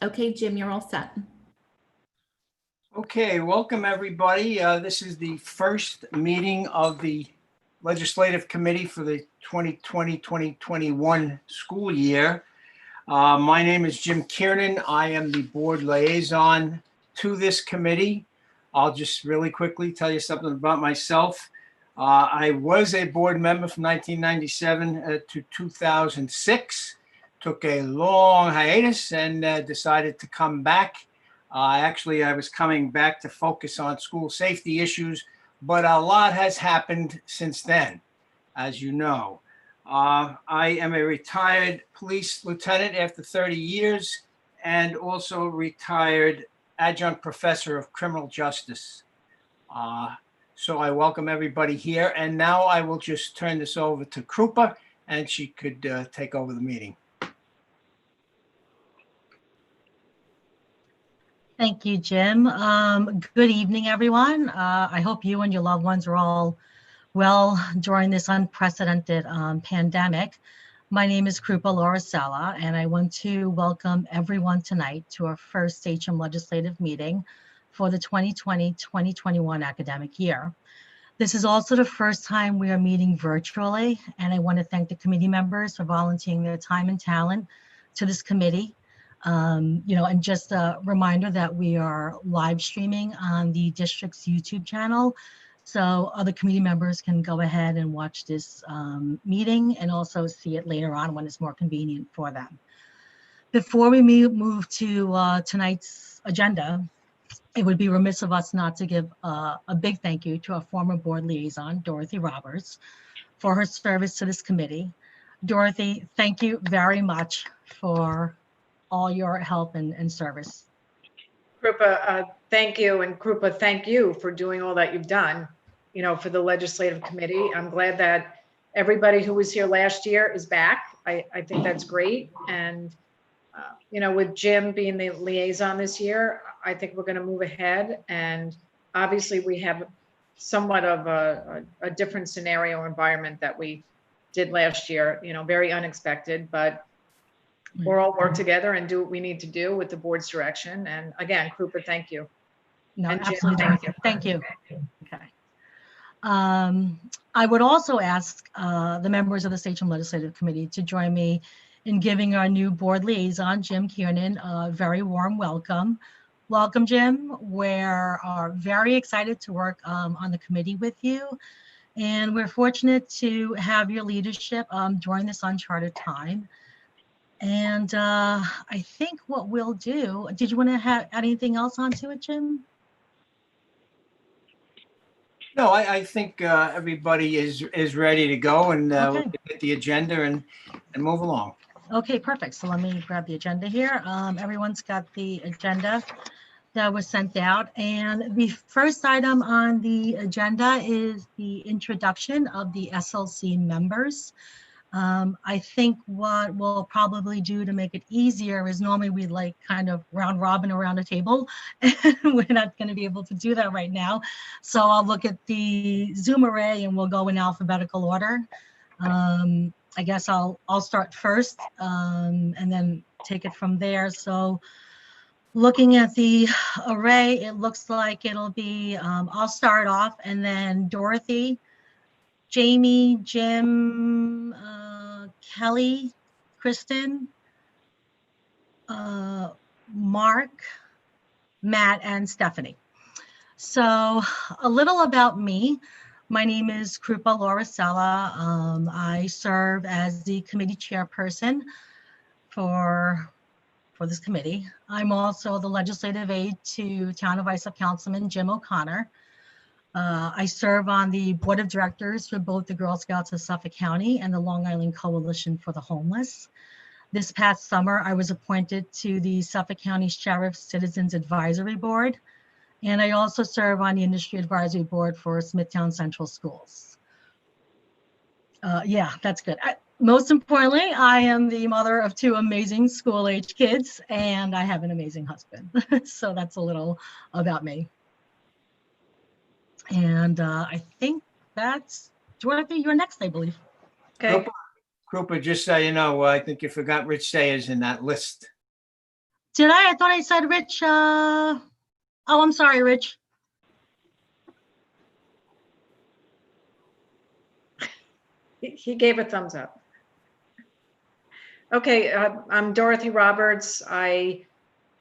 Okay, Jim, you're all set. Okay, welcome everybody. This is the first meeting of the Legislative Committee for the 2020-2021 school year. My name is Jim Kiernan. I am the board liaison to this committee. I'll just really quickly tell you something about myself. I was a board member from 1997 to 2006. Took a long hiatus and decided to come back. Actually, I was coming back to focus on school safety issues, but a lot has happened since then, as you know. I am a retired police lieutenant after 30 years and also retired adjunct professor of criminal justice. So I welcome everybody here. And now I will just turn this over to Krupa and she could take over the meeting. Thank you, Jim. Good evening, everyone. I hope you and your loved ones are all well during this unprecedented pandemic. My name is Krupa Lauricella, and I want to welcome everyone tonight to our first Sachem legislative meeting for the 2020-2021 academic year. This is also the first time we are meeting virtually, and I want to thank the committee members for volunteering their time and talent to this committee. And just a reminder that we are live streaming on the district's YouTube channel. So other committee members can go ahead and watch this meeting and also see it later on when it's more convenient for them. Before we move to tonight's agenda, it would be remiss of us not to give a big thank you to our former board liaison, Dorothy Roberts, for her service to this committee. Dorothy, thank you very much for all your help and service. Krupa, thank you. And Krupa, thank you for doing all that you've done, for the legislative committee. I'm glad that everybody who was here last year is back. I think that's great. And, with Jim being the liaison this year, I think we're going to move ahead. And obviously we have somewhat of a different scenario environment that we did last year, very unexpected, but we'll all work together and do what we need to do with the board's direction. And again, Krupa, thank you. No, and absolutely. Jim, thank you. Okay. I would also ask the members of the Sachem Legislative Committee to join me in giving our new board liaison, Jim Kiernan, a very warm welcome. Welcome, Jim. We're very excited to work on the committee with you. And we're fortunate to have your leadership during this uncharted time. And I think what we'll do, did you want to add anything else onto it, Jim? No, I think everybody is ready to go and Okay. we'll get the agenda and move along. Okay, perfect. So let me grab the agenda here. Everyone's got the agenda that was sent out. And the first item on the agenda is the introduction of the SLC members. I think what we'll probably do to make it easier is normally we like kind of round robin around a table, and we're not going to be able to do that right now. So I'll look at the Zoom array and we'll go in alphabetical order. I guess I'll start first and then take it from there. So looking at the array, it looks like it'll be, I'll start off and then Dorothy, Jamie, Jim, Kelly, Kristen, Mark, Matt, and Stephanie. So a little about me. My name is Krupa Lauricella. I serve as the committee chairperson for this committee. I'm also the legislative aide to Town of Islip Councilman Jim O'Connor. I serve on the board of directors for both the Girl Scouts of Suffolk County and the Long Island Coalition for the Homeless. This past summer, I was appointed to the Suffolk County Sheriff's Citizens Advisory Board, and I also serve on the Industry Advisory Board for Smithtown Central Schools. Yeah, that's good. Most importantly, I am the mother of two amazing school-age kids, and I have an amazing husband. So that's a little about me. And I think that's, Dorothy, you're next, I believe. Okay. Krupa, just so you know, I think you forgot Rich Sayers in that list. Did I? I thought I said Rich. Oh, I'm sorry, Rich. He gave a thumbs up. Okay, I'm Dorothy Roberts. I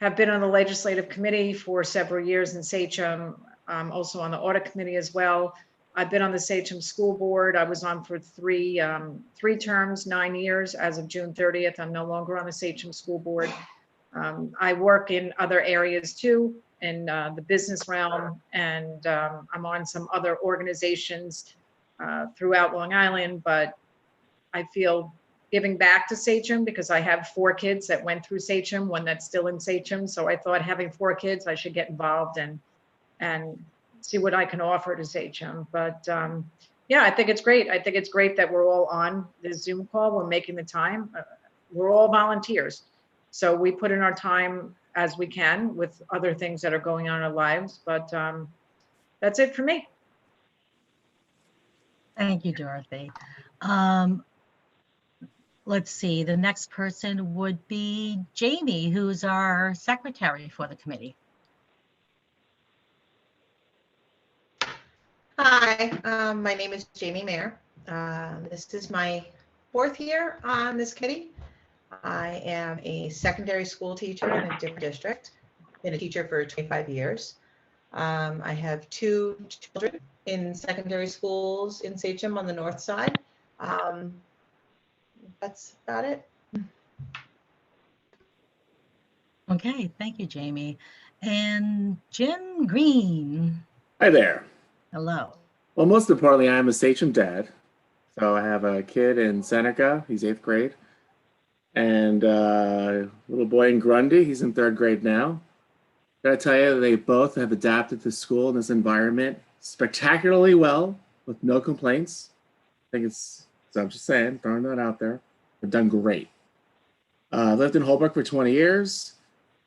have been on the legislative committee for several years in Sachem. I'm also on the audit committee as well. I've been on the Sachem School Board. I was on for three terms, 9 years. As of June 30th, I'm no longer on the Sachem School Board. I work in other areas too, in the business realm, and I'm on some other organizations throughout Long Island, but I feel giving back to Sachem because I have 4 kids that went through Sachem, one that's still in Sachem. So I thought having 4 kids, I should get involved and see what I can offer to Sachem. But yeah, I think it's great. I think it's great that we're all on this Zoom call. We're making the time. We're all volunteers. So we put in our time as we can with other things that are going on in our lives. But that's it for me. Thank you, Dorothy. Let's see, the next person would be Jamie, who's our secretary for the committee. Hi, my name is Jamie Mayer. This is my 4th year on this committee. I am a secondary school teacher in a different district. Been a teacher for 25 years. I have 2 children in secondary schools in Sachem on the north side. That's about it. Okay, thank you, Jamie. And Jim Green. Hi there. Hello. Well, most importantly, I'm a Sachem dad. So I have a kid in Seneca, he's 8th grade, and a little boy in Grundy, he's in 3rd grade now. Gotta tell you, they both have adapted to school in this environment spectacularly well, with no complaints. I think it's, so I'm just saying, throwing that out there. They've done great. I lived in Holbrook for 20 years.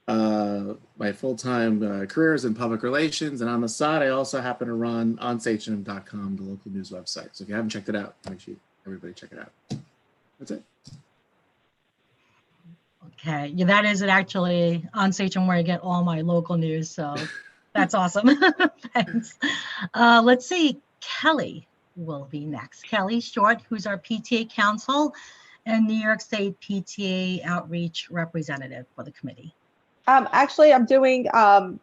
My full-time career is in public relations, and on the side, I also happen to run onsachem.com, the local news website. So if you haven't checked it out, make sure everybody check it out. That's it. Okay, yeah, that is it actually on Sachem where I get all my local news. So that's awesome. Thanks. Let's see, Kelly will be next. Kelly Short, who's our PTA counsel and New York State PTA outreach representative for the committee. Actually, I'm doing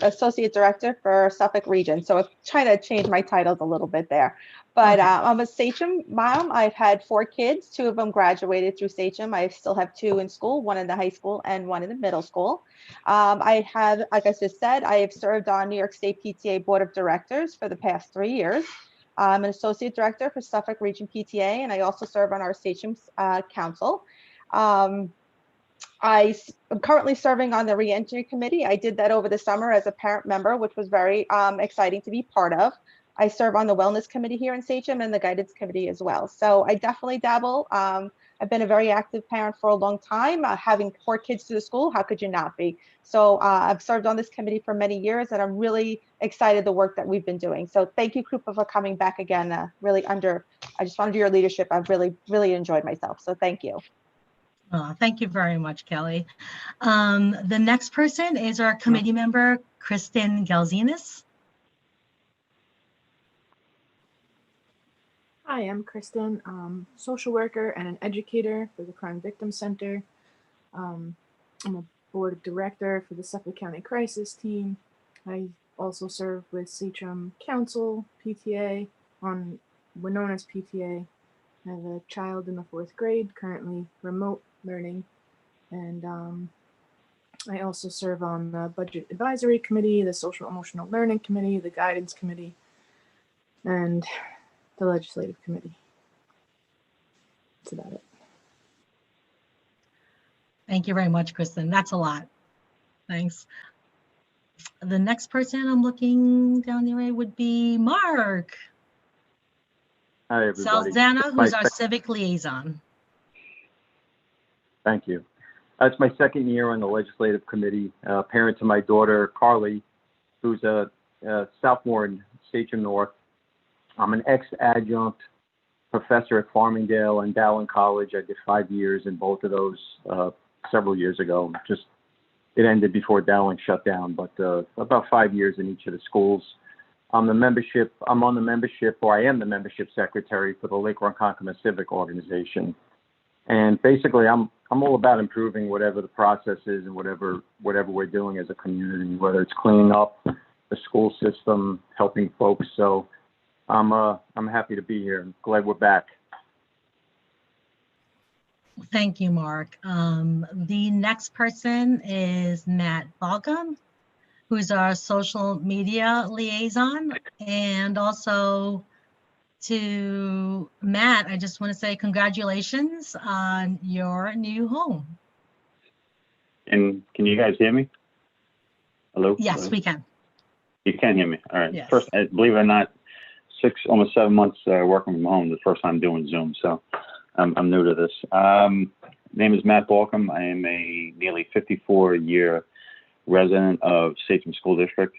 associate director for Suffolk region. So I'm trying to change my titles a little bit there. But Okay. I'm a Sachem mom. I've had 4 kids. 2 of them graduated through Sachem. I still have 2 in school, 1 in the high school and 1 in the middle school. I have, like I just said, I have served on New York State PTA Board of Directors for the past 3 years. I'm an associate director for Suffolk Region PTA, and I also serve on our Sachem Council. I am currently serving on the reentry committee. I did that over the summer as a parent member, which was very exciting to be part of. I serve on the wellness committee here in Sachem and the guidance committee as well. So I definitely dabble. I've been a very active parent for a long time. Having 4 kids to the school, how could you not be? So I've served on this committee for many years, and I'm really excited the work that we've been doing. So thank you, Krupa, for coming back again. I just wanted your leadership. I've really enjoyed myself. So thank you. Oh, thank you very much, Kelly. The next person is our committee member, Kristen Galzinas. Hi, I'm Kristen, social worker and an educator for the Crime Victim Center. I'm a board director for the Suffolk County Crisis Team. I also serve with Sachem Council, PTA, on Winona's PTA. I have a child in the 4th grade, currently remote learning. And I also serve on the Budget Advisory Committee, the Social Emotional Learning Committee, the Guidance Committee, and the Legislative Committee. That's about it. Thank you very much, Kristen. That's a lot. Thanks. The next person I'm looking down the way would be Mark Hi, everybody. Salzana, who's our civic liaison. Thank you. It's my 2nd year on the legislative committee, parent to my daughter, Carly, who's a sophomore in Sachem North. I'm an ex-adjunct professor at Farmingdale and Dowling College. I did 5 years in both of those several years ago. Just it ended before Dowling shut down, but about 5 years in each of the schools. I'm on the membership, or I am the membership secretary for the Lake Ronkonkoma Civic Organization. And basically, I'm all about improving whatever the process is and whatever we're doing as a community, whether it's cleaning up the school system, helping folks. So I'm happy to be here. I'm glad we're back. Thank you, Mark. The next person is Matt Balcom, who's our social media liaison. And also to Matt, I just want to say congratulations on your new home. And can you guys hear me? Hello? Yes, Hello? we can. You can hear me. All right. Yes. First, believe it or not, almost 7 months working from home, the first time doing Zoom. So I'm new to this. Name is Matt Balcom. I am a nearly 54-year resident of Sachem School District,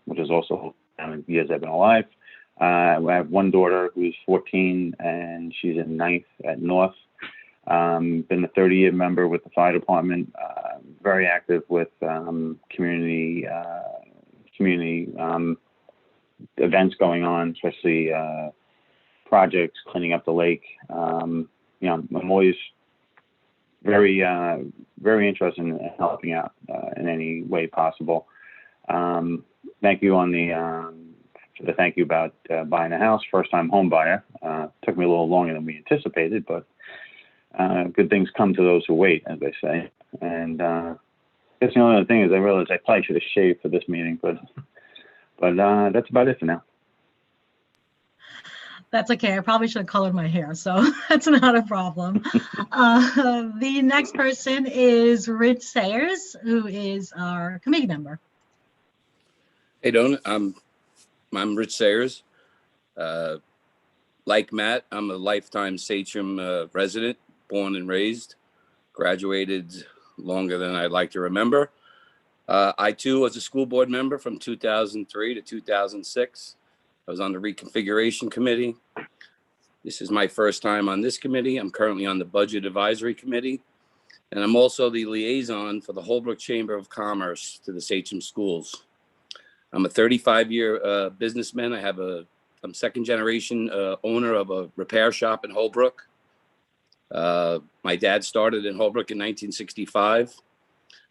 which is also how many years I've been alive. I have one daughter who's 14 and she's in 9th at North. Been a 30-year member with the fire department, very active with community events going on, especially projects, cleaning up the lake. I'm always very interested in helping out in any way possible. Thank you on the thank you about buying a house, first time home buyer. Took me a little longer than we anticipated, but good things come to those who wait, as they say. And I guess the only other thing is I realized I probably should have shaved for this meeting, but that's about it for now. That's okay. I probably should have colored my hair, so that's not a problem. The next person is Rich Sayers, who is our committee member. Hey, Don. I'm Rich Sayers. Like Matt, I'm a lifetime Sachem resident, born and raised, graduated longer than I'd like to remember. I too was a school board member from 2003 to 2006. I was on the reconfiguration committee. This is my first time on this committee. I'm currently on the budget advisory committee. And I'm also the liaison for the Holbrook Chamber of Commerce to the Sachem schools. I'm a 35-year businessman. I'm second generation owner of a repair shop in Holbrook. My dad started in Holbrook in 1965.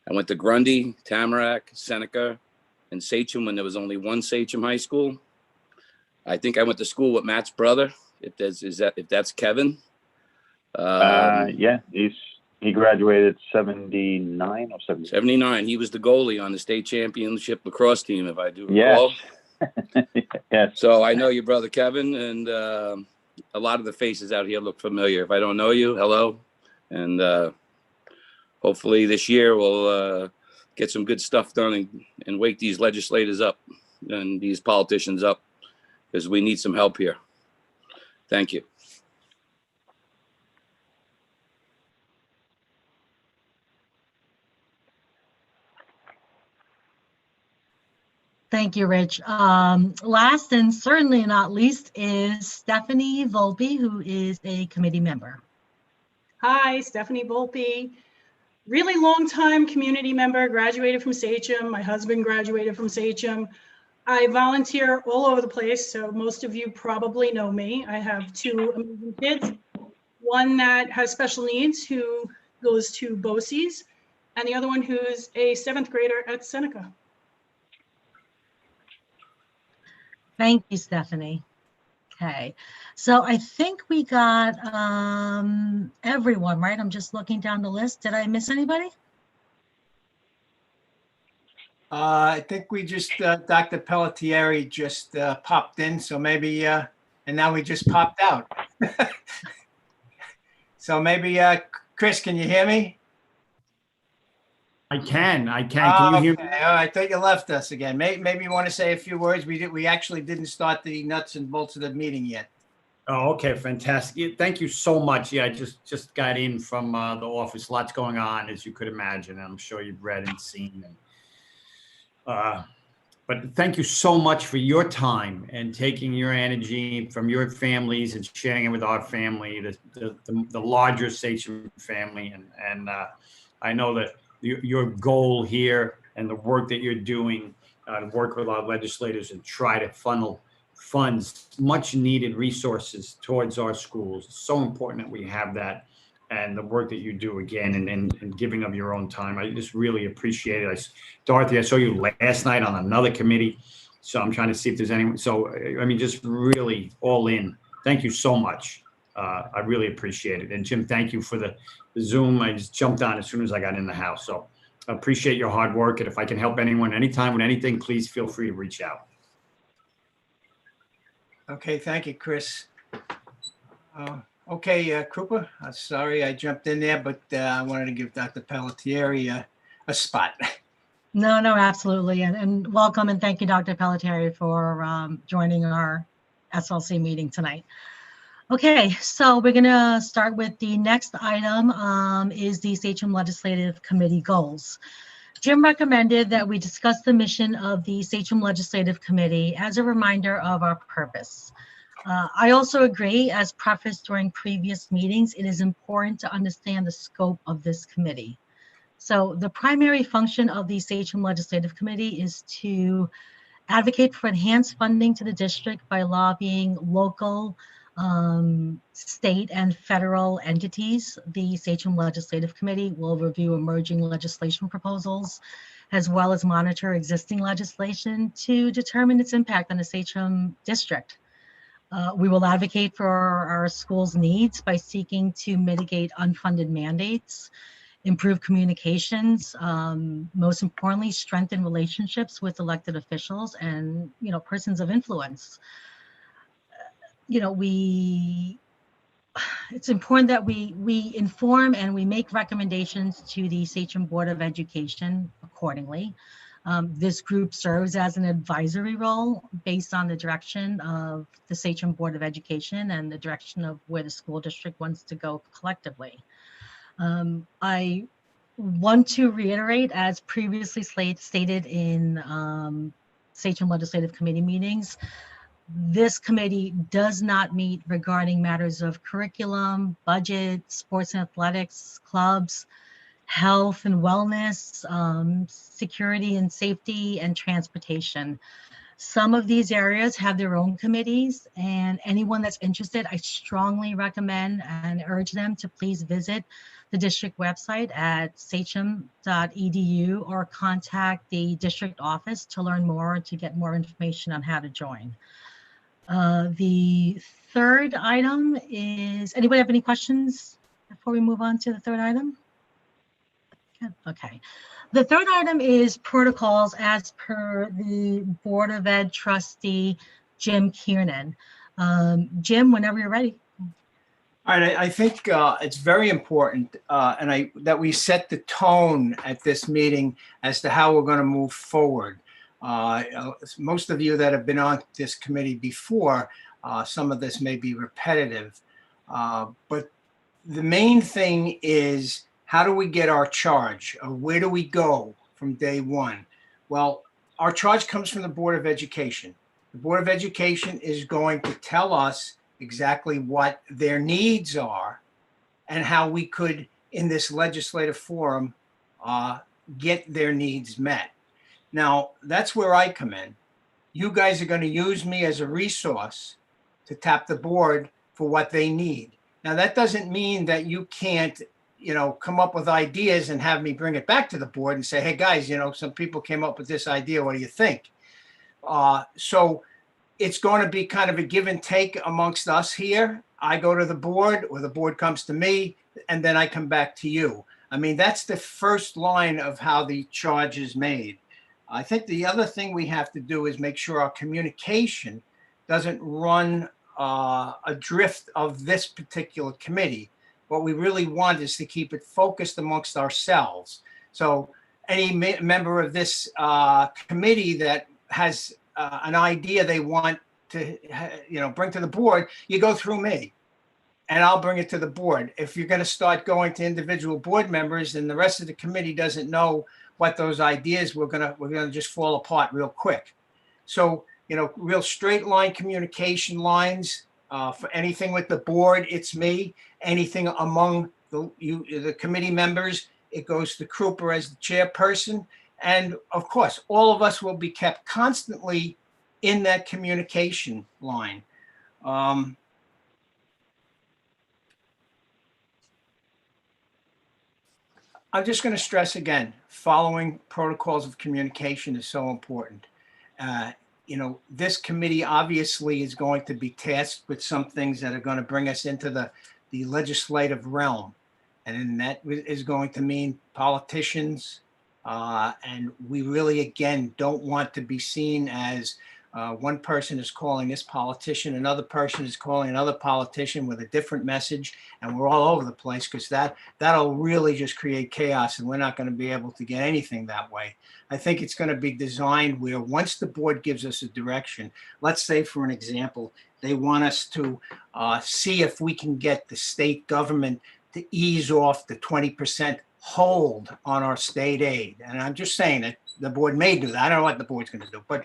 I went to Grundy, Tamarack, Seneca, and Sachem when there was only one Sachem high school. I think I went to school with Matt's brother, if that's Kevin. Yeah, he graduated 79 or 70. 79. He was the goalie on the state championship lacrosse team, if I do recall. Yes. Yes. So I know your brother Kevin, and a lot of the faces out here look familiar. If I don't know you, hello. And hopefully this year we'll get some good stuff done and wake these legislators up and these politicians up, because we need some help here. Thank you. Thank you, Rich. Last and certainly not least is Stephanie Volpe, who is a committee member. Hi, Stephanie Volpe. Really long time community member, graduated from Sachem. My husband graduated from Sachem. I volunteer all over the place, so most of you probably know me. I have two amazing kids. One that has special needs who goes to BOCES, and the other one who's a 7th grader at Seneca. Thank you, Stephanie. Okay, so I think we got everyone, right? I'm just looking down the list. Did I miss anybody? I think we just, Dr. Pelletieri just popped in, so maybe, and now we just popped out. So maybe, Chris, can you hear me? I can. Can you hear me? Okay. I thought you left us again. Maybe you want to say a few words. We actually didn't start the nuts and bolts of the meeting yet. Oh, okay, fantastic. Yeah, thank you so much. Yeah, I just got in from the office. Lots going on, as you could imagine. I'm sure you've read and seen. But thank you so much for your time and taking your energy from your families and sharing it with our family, the larger Sachem family. And I know that your goal here and the work that you're doing to work with our legislators and try to funnel funds, much needed resources towards our schools. It's so important that we have that, and the work that you do again and giving of your own time. I just really appreciate it. Dorothy, I saw you last night on another committee, so I'm trying to see if there's anyone. So, I mean, just really all in. Thank you so much. I really appreciate it. And Jim, thank you for the Zoom. I just jumped on as soon as I got in the house. So I appreciate your hard work. And if I can help anyone anytime with anything, please feel free to reach out. Okay, thank you, Chris. Okay, Krupa, sorry I jumped in there, but I wanted to give Dr. Pelletieri a spot. No, absolutely. And welcome and thank you, Dr. Pelletieri, for joining our SLC meeting tonight. Okay, so we're going to start with the next item is the Sachem Legislative Committee goals. Jim recommended that we discuss the mission of the Sachem Legislative Committee as a reminder of our purpose. I also agree, as prefaced during previous meetings, it is important to understand the scope of this committee. So the primary function of the Sachem Legislative Committee is to advocate for enhanced funding to the district by lobbying local, state and federal entities. The Sachem Legislative Committee will review emerging legislation proposals, as well as monitor existing legislation to determine its impact on the Sachem district. We will advocate for our schools' needs by seeking to mitigate unfunded mandates, improve communications, most importantly, strengthen relationships with elected officials and, persons of influence. It's important that we inform and we make recommendations to the Sachem Board of Education accordingly. This group serves as an advisory role based on the direction of the Sachem Board of Education and the direction of where the school district wants to go collectively. I want to reiterate, as previously stated in Sachem Legislative Committee meetings, this committee does not meet regarding matters of curriculum, budget, sports and athletics, clubs, health and wellness, security and safety, and transportation. Some of these areas have their own committees, and anyone that's interested, I strongly recommend and urge them to please visit the district website at sachem.edu or contact the district office to learn more, to get more information on how to join. The third item is, anybody have any questions before we move on to the third item? Okay. The third item is protocols as per the Board of Ed trustee, Jim Kiernan. Jim, whenever you're ready. All right, I think it's very important that we set the tone at this meeting as to how we're going to move forward. Most of you that have been on this committee before, some of this may be repetitive, but the main thing is, how do we get our charge? Where do we go from day one? Well, our charge comes from the Board of Education. The Board of Education is going to tell us exactly what their needs are and how we could, in this legislative forum, get their needs met. Now, that's where I come in. You guys are going to use me as a resource to tap the board for what they need. Now, that doesn't mean that you can't, come up with ideas and have me bring it back to the board and say, hey, guys, some people came up with this idea. What do you think? So it's going to be kind of a give and take amongst us here. I go to the board, or the board comes to me, and then I come back to you. I mean, that's the first line of how the charge is made. I think the other thing we have to do is make sure our communication doesn't run adrift of this particular committee. What we really want is to keep it focused amongst ourselves. So any member of this committee that has an idea they want to, bring to the board, you go through me and I'll bring it to the board. If you're going to start going to individual board members and the rest of the committee doesn't know what those ideas, we're gonna just fall apart real quick. So, real straight line communication lines for anything with the board, it's me. Anything among the committee members, It goes to Krupa as the chairperson. And of course, all of us will be kept constantly in that communication line. I'm just going to stress again, following protocols of communication is so important. You know, this committee obviously is going to be tasked with some things that are going to bring us into the legislative realm. And then that is going to mean politicians. And we really, again, don't want to be seen as one person is calling this politician, another person is calling another politician with a different message, and we're all over the place, because that'll really just create chaos, and we're not going to be able to get anything that way. I think it's going to be designed where once the board gives us a direction, let's say for an example, they want us to see if we can get the state government to ease off the 20% hold on our state aid. And I'm just saying that the board may do that. I don't know what the board's going to do, but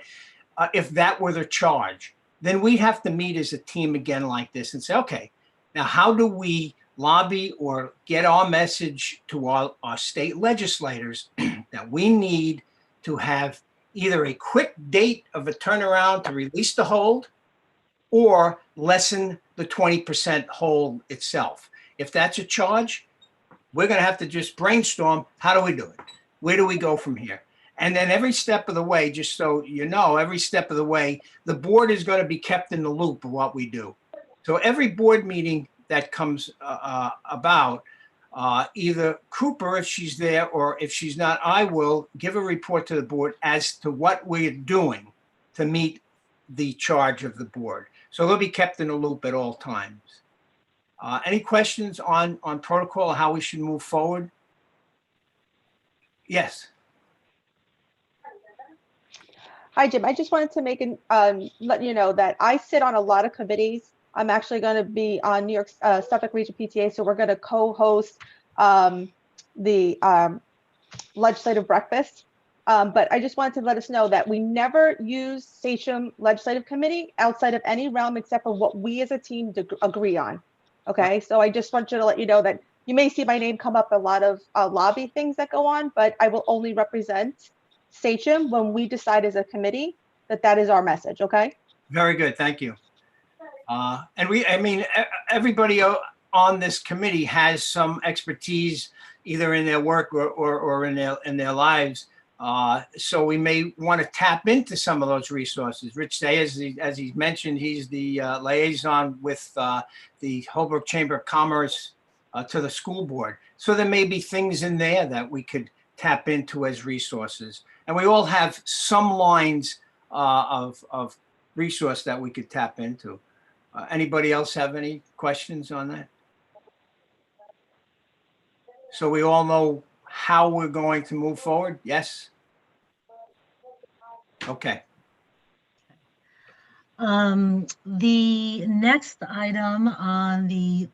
if that were the charge, then we'd have to meet as a team again like this and say, okay, now how do we lobby or get our message to our state legislators that we need to have either a quick date of a turnaround to release the hold or lessen the 20% hold itself. If that's a charge, we're going to have to just brainstorm, how do we do it? Where do we go from here? And then every step of the way, just so you know, every step of the way, the board is going to be kept in the loop of what we do. So every board meeting that comes about, either Cooper, if she's there, or if she's not, I will give a report to the board as to what we're doing to meet the charge of the board. So they'll be kept in the loop at all times. Any questions on protocol, how we should move forward? Yes. Hi, Jim. I just wanted to make let you know that I sit on a lot of committees. I'm actually going to be on New York Suffolk Region PTA, so we're going to co-host the legislative breakfast. But I just wanted to let us know that we never use Sachem Legislative Committee outside of any realm except for what we as a team agree on. Okay, so I just want you to let you know that you may see my name come up a lot of lobby things that go on, but I will only represent Sachem when we decide as a committee that that is our message. Okay. Very good. Thank you. And I mean, everybody on this committee has some expertise either in their work or in their lives. So we may want to tap into some of those resources. Rich Day, as he mentioned, he's the liaison with the Holbrook Chamber of Commerce to the school board. So there may be things in there that we could tap into as resources. And we all have some lines of resource that we could tap into. Anybody else have any questions on that? So we all know how we're going to move forward? Yes? Okay. The next item on the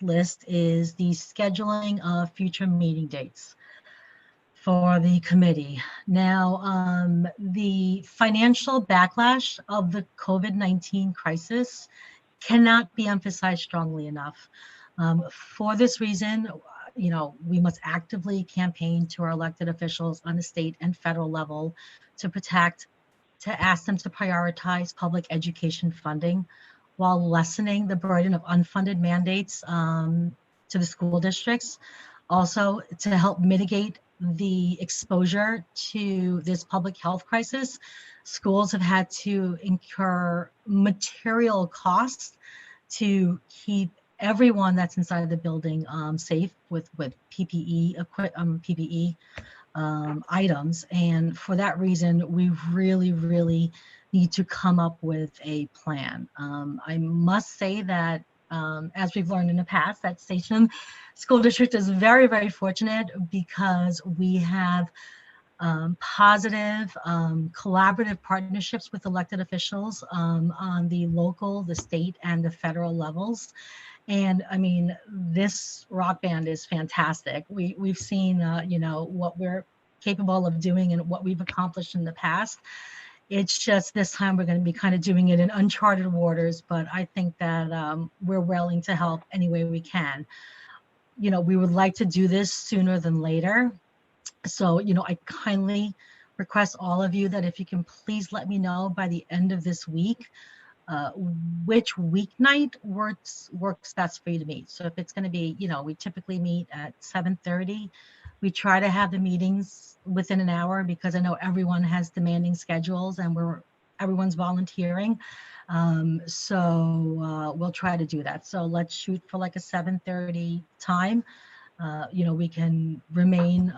list is the scheduling of future meeting dates for the committee. Now, the financial backlash of the COVID-19 crisis cannot be emphasized strongly enough. For this reason, you know, we must actively campaign to our elected officials on the state and federal level to ask them to prioritize public education funding while lessening the burden of unfunded mandates to the school districts. Also, to help mitigate the exposure to this public health crisis, schools have had to incur material costs to keep everyone that's inside the building safe with PPE items. And for that reason, we really need to come up with a plan. I must say that as we've learned in the past, that Sachem School District is very fortunate because we have positive collaborative partnerships with elected officials on the local, the state, and the federal levels. And I mean, this rock band is fantastic. We've seen, you know, what we're capable of doing and what we've accomplished in the past. It's just this time we're going to be kind of doing it in uncharted waters, but I think that we're willing to help any way we can. we would like to do this sooner than later. So, I kindly request all of you that if you can please let me know by the end of this week, which weeknight works best for you to meet. So if it's going to be, we typically meet at 7:30. We try to have the meetings within an hour because I know everyone has demanding schedules and everyone's volunteering. So we'll try to do that. So let's shoot for like a 7:30 time. We can remain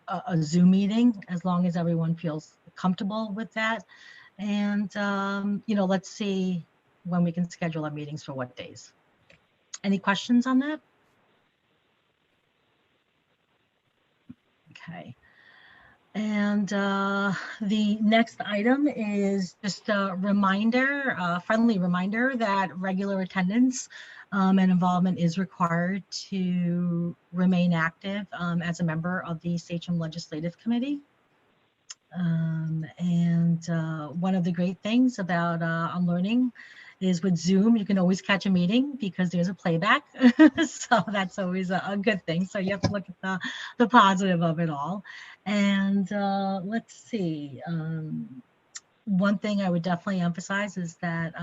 a Zoom meeting as long as everyone feels comfortable with that. And, let's see when we can schedule our meetings for what days. Any questions on that? Okay. And the next item is just a reminder, a friendly reminder that regular attendance and involvement is required to remain active as a member of the Sachem Legislative Committee. And one of the great things about I'm learning is with Zoom, you can always catch a meeting because there's a playback. So that's always a good thing. So you have to look at the positive of it all. And let's see. One thing I would definitely emphasize is that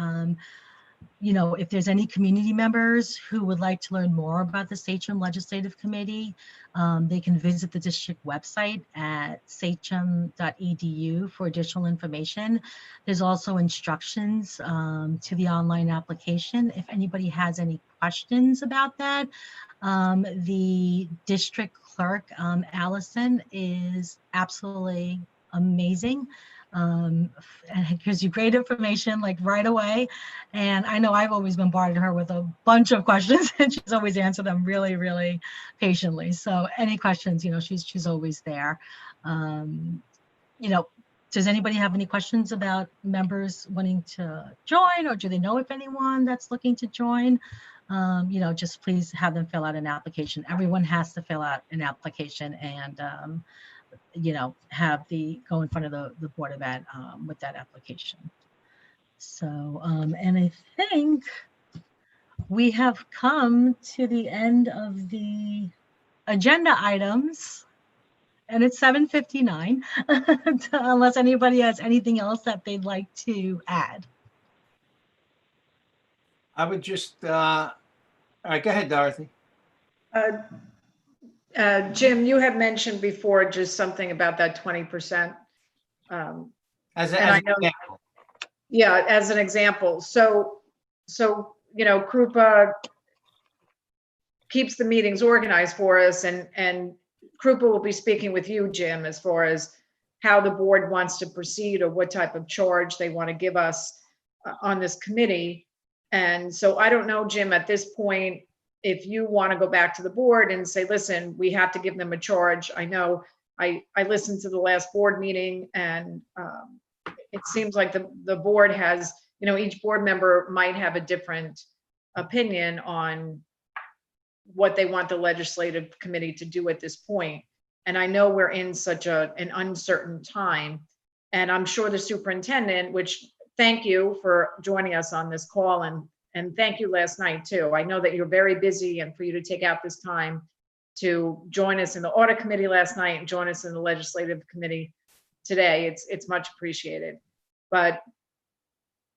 if there's any community members who would like to learn more about the Sachem Legislative Committee, they can visit the district website at sachem.edu for additional information. There's also instructions to the online application. If anybody has any questions about that, the district clerk, Allison, is absolutely amazing. And it gives you great information like right away. And I know I've always bombarded her with a bunch of questions and she's always answered them really, really patiently. So any questions, she's always there. Does anybody have any questions about members wanting to join, or do they know if anyone that's looking to join? Just please have them fill out an application. Everyone has to fill out an application and go in front of the Board of Ed with that application. So, and I think we have come to the end of the agenda items, and it's 7:59, unless anybody has anything else that they'd like to add. I would just, all right, go ahead, Dorothy. Jim, you have mentioned before just something about that 20%. As and I an know, example. yeah, as an example. So Krupa keeps the meetings organized for us, and Krupa will be speaking with you, Jim, as far as how the board wants to proceed or what type of charge they want to give us on this committee. And so I don't know, Jim, at this point, if you want to go back to the board and say, listen, we have to give them a charge. I know I listened to the last board meeting, and it seems like the board has, each board member might have a different opinion on what they want the legislative committee to do at this point. And I know we're in such an uncertain time, and I'm sure the superintendent, which thank you for joining us on this call, and thank you last night too. I know that you're very busy, and for you to take out this time to join us in the audit committee last night and join us in the legislative committee today, it's much appreciated. But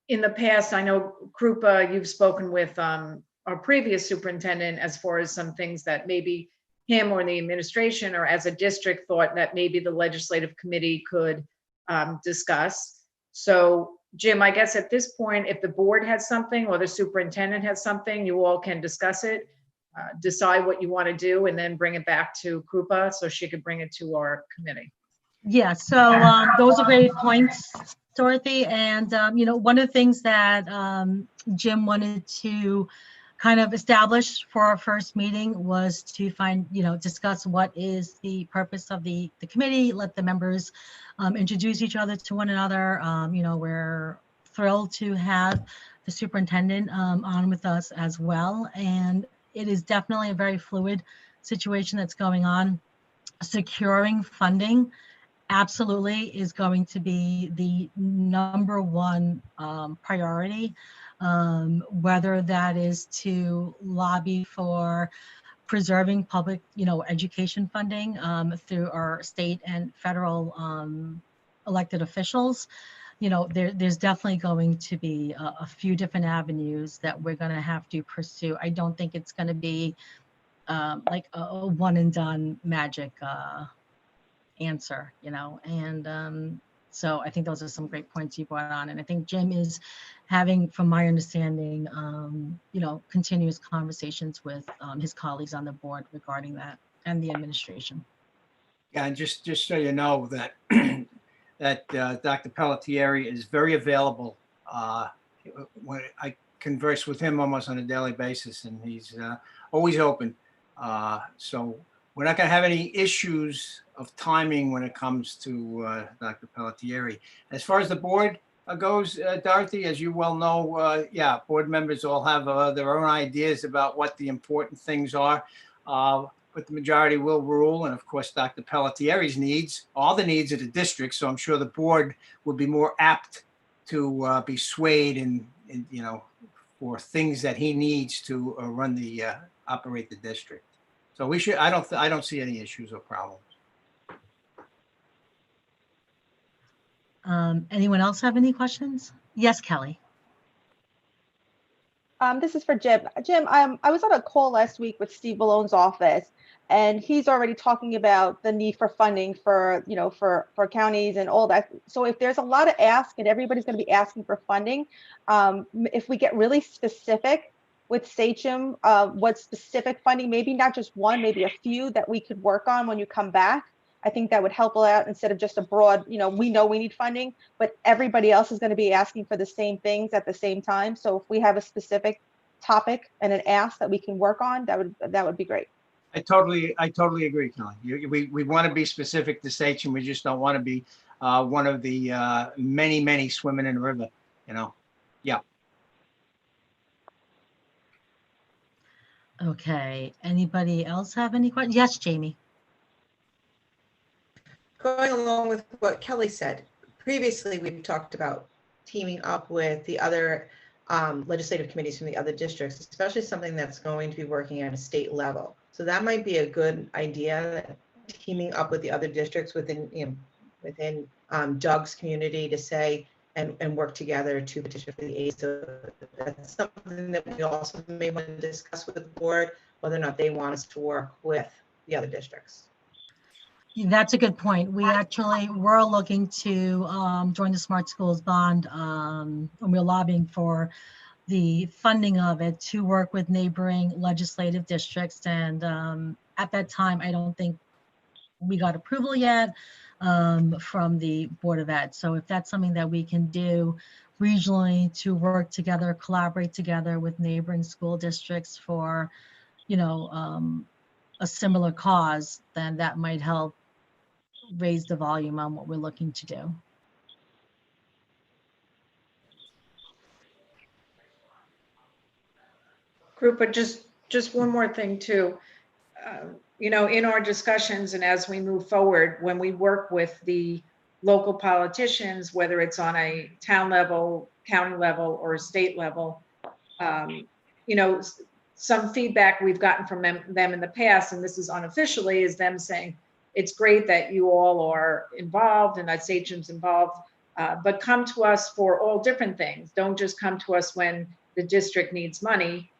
in the past, I know Krupa, you've spoken with our previous superintendent as far as some things that maybe him or the administration or as a district thought that maybe the legislative committee could discuss. So Jim, I guess at this point, if the board has something or the superintendent has something, you all can discuss it, decide what you want to do, and then bring it back to Krupa so she could bring it to our committee. Yeah, so those are great points, Dorothy. And, one of the things that Jim wanted to kind of establish for our first meeting was to discuss what is the purpose of the committee, let the members introduce each other to one another. We're thrilled to have the superintendent on with us as well. And it is definitely a very fluid situation that's going on. Securing funding absolutely is going to be the number one priority, whether that is to lobby for preserving public, education funding through our state and federal elected officials. There's definitely going to be a few different avenues that we're going to have to pursue. I don't think it's going to be like a one and done magic answer, and so I think those are some great points you brought on. And I think Jim is having, from my understanding, continuous conversations with his colleagues on the board regarding that and the administration. Yeah, and just so you know that that Dr. Pelletieri is very available. When I converse with him almost on a daily basis, and he's always open. So we're not going to have any issues of timing when it comes to Dr. Pelletieri. As far as the board goes, Dorothy, as you well know, yeah, board members all have their own ideas about what the important things are. But the majority will rule. And of course, Dr. Pelletieri's needs, all the needs of the district. So I'm sure the board will be more apt to be swayed in for things that he needs to run the operate the district. So we should. I don't see any issues or problems. Anyone else have any questions? Yes, Kelly. This is for Jim. Jim, I was on a call last week with Steve Malone's office, and he's already talking about the need for funding for counties and all that. So if there's a lot of ask and everybody's going to be asking for funding, if we get really specific with Sachem, what specific funding, maybe not just one, maybe a few that we could work on when you come back, I think that would help a lot instead of just a broad, we know we need funding, but everybody else is going to be asking for the same things at the same time. So if we have a specific topic and an ask that we can work on, that would be great. I totally agree, Kelly. We want to be specific to Sachem. We just don't want to be one of the many swimming in the river, Yeah. Okay. Anybody else have any questions? Yes, Jamie. Going along with what Kelly said, previously we've talked about teaming up with the other legislative committees from the other districts, especially something that's going to be working at a state level. So that might be a good idea, teaming up with the other districts within Doug's community to say and work together to petition for the aid. So that's something that we also may want to discuss with the board, whether or not they want us to work with the other districts. That's a good point. We actually were looking to join the Smart Schools Bond, and we're lobbying for the funding of it to work with neighboring legislative districts. And at that time, I don't think we got approval yet from the Board of Ed. So if that's something that we can do regionally to work together, collaborate together with neighboring school districts for, a similar cause, then that might help raise the volume on what we're looking to do. Group, but just one more thing too. In our discussions and as we move forward, when we work with the local politicians, whether it's on a town level, county level, or state level, some feedback we've gotten from them in the past, and this is unofficially, is them saying, it's great that you all are involved and that Sachem's involved, but come to us for all different things. Don't just come to us when the district needs money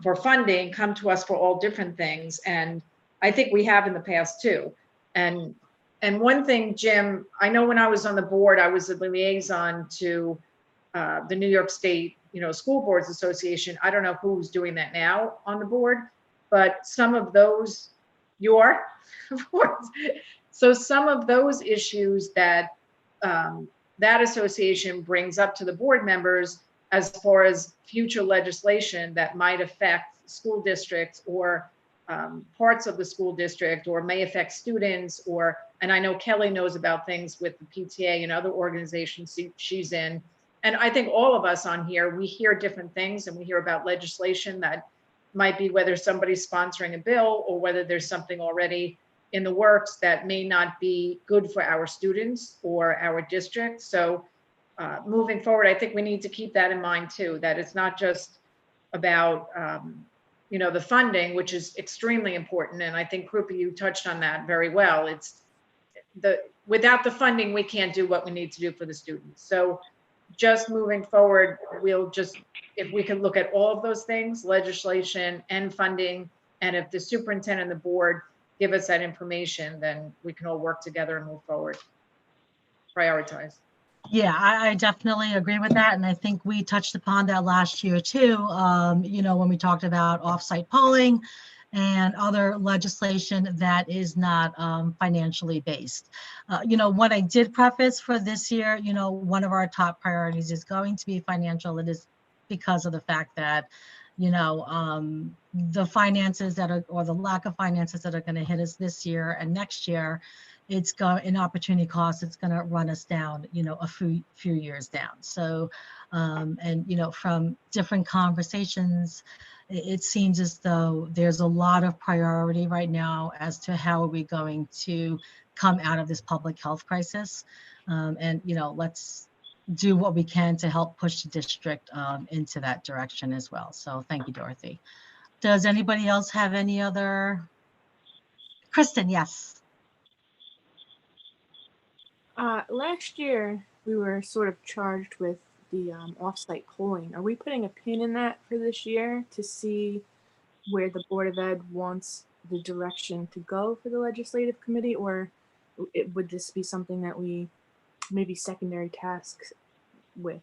for funding, come to us for all different things. And I think we have in the past too. And one thing, Jim, I know when I was on the board, I was a liaison to the New York State, School Boards Association. I don't know who's doing that now on the board, but some of those, so some of those issues that that association brings up to the board members as far as future legislation that might affect school districts or parts of the school district, or may affect students, and I know Kelly knows about things with the PTA and other organizations she's in. And I think all of us on here, we hear different things, and we hear about legislation that might be whether somebody's sponsoring a bill or whether there's something already in the works that may not be good for our students or our district. So moving forward, I think we need to keep that in mind too, that it's not just about you know, the funding, which is extremely important. And I think Krupa, you touched on that very well. It's without the funding, we can't do what we need to do for the students. So just moving forward, if we can look at all of those things, legislation and funding, and if the superintendent and the board give us that information, then we can all work together and move forward. Prioritize. Yeah, I definitely agree with that. And I think we touched upon that last year too, you know, when we talked about offsite polling and other legislation that is not financially based. You know, what I did preface for this year, you know, one of our top priorities is going to be financial. It is because of the fact that, you know, the finances that are, or the lack of finances that are going to hit us this year and next year, it's got an opportunity cost. It's going to run us down, you know, a few years down. So, and, you know, from different conversations, it seems as though there's a lot of priority right now as to how are we going to come out of this public health crisis. And, you know, let's do what we can to help push the district into that direction as well. So thank you, Dorothy. Does anybody else have any other? Kristen, yes. Last year, we were sort of charged with the offsite polling. Are we putting a pin in that for this year to see where the Board of Ed wants the direction to go for the legislative committee, or would this be something that we maybe secondary tasks with?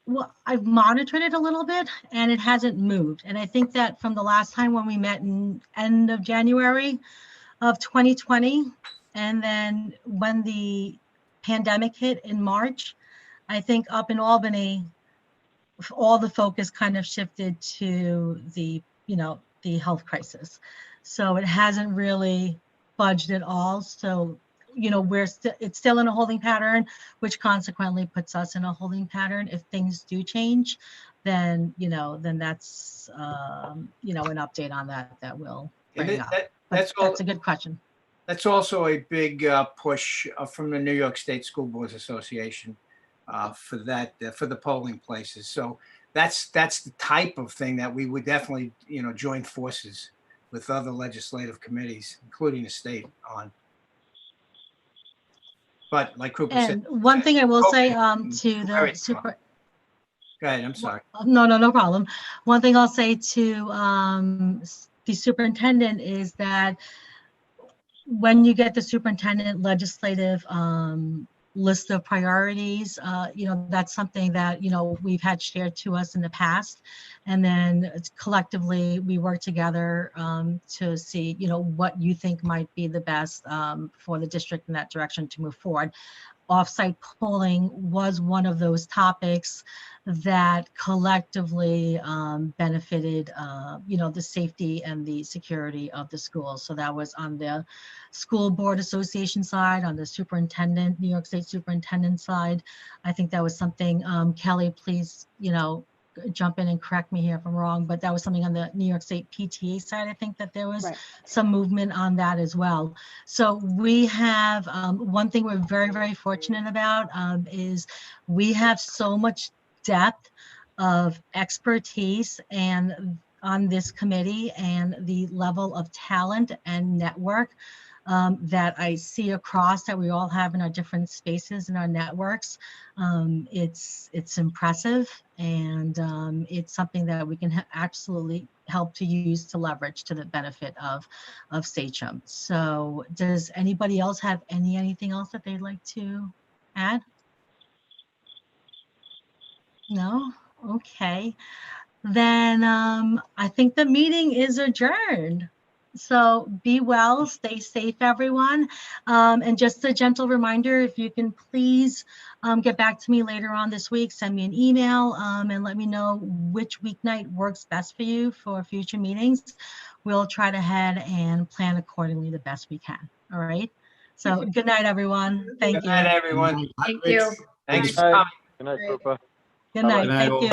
Well, I've monitored it a little bit and it hasn't moved. And I think that from the last time when we met in end of January of 2020, and then when the pandemic hit in March, I think up in Albany, all the focus kind of shifted to the, you know, the health crisis. So it hasn't really budged at all. So, you know, it's still in a holding pattern, which consequently puts us in a holding pattern. If things do change, then, you know, then that's, you know, an update on that will bring up. That's a good question. That's also a big push from the New York State School Boards Association for that, for the polling places. So that's the type of thing that we would definitely, you know, join forces with other legislative committees, including the state on. But like Krupa said. And one thing I will say to the super. Go ahead, I'm sorry. No problem. One thing I'll say to the superintendent is that when you get the superintendent legislative list of priorities, you know, that's something that, you know, we've had shared to us in the past. And then collectively we work together to see, you know, what you think might be the best for the district in that direction to move forward. Offsite polling was one of those topics that collectively benefited, you know, the safety and the security of the schools. So that was on the School Board Association side, on the superintendent, New York State superintendent side. I think that was something, Kelly, please, you know, jump in and correct me here if I'm wrong, but that was something on the New York State PTA side. I think that there was some movement on that as well. So we have, one thing we're very, very fortunate about is we have so much depth of expertise and on this committee and the level of talent and network that I see across that we all have in our different spaces in our networks. It's impressive, and it's something that we can absolutely help to use to leverage to the benefit of Sachem. So does anybody else have anything else that they'd like to add? No? Okay. Then I think the meeting is adjourned. So be well, stay safe, everyone. And just a gentle reminder, if you can please get back to me later on this week, send me an email and let me know which weeknight works best for you for future meetings. We'll try to head and plan accordingly the best we can. All right. So good night, everyone. Thank you. Good night, everyone. Thank you. Thanks for coming. Good night, Krupa. Good night. Good night, Thank all. you.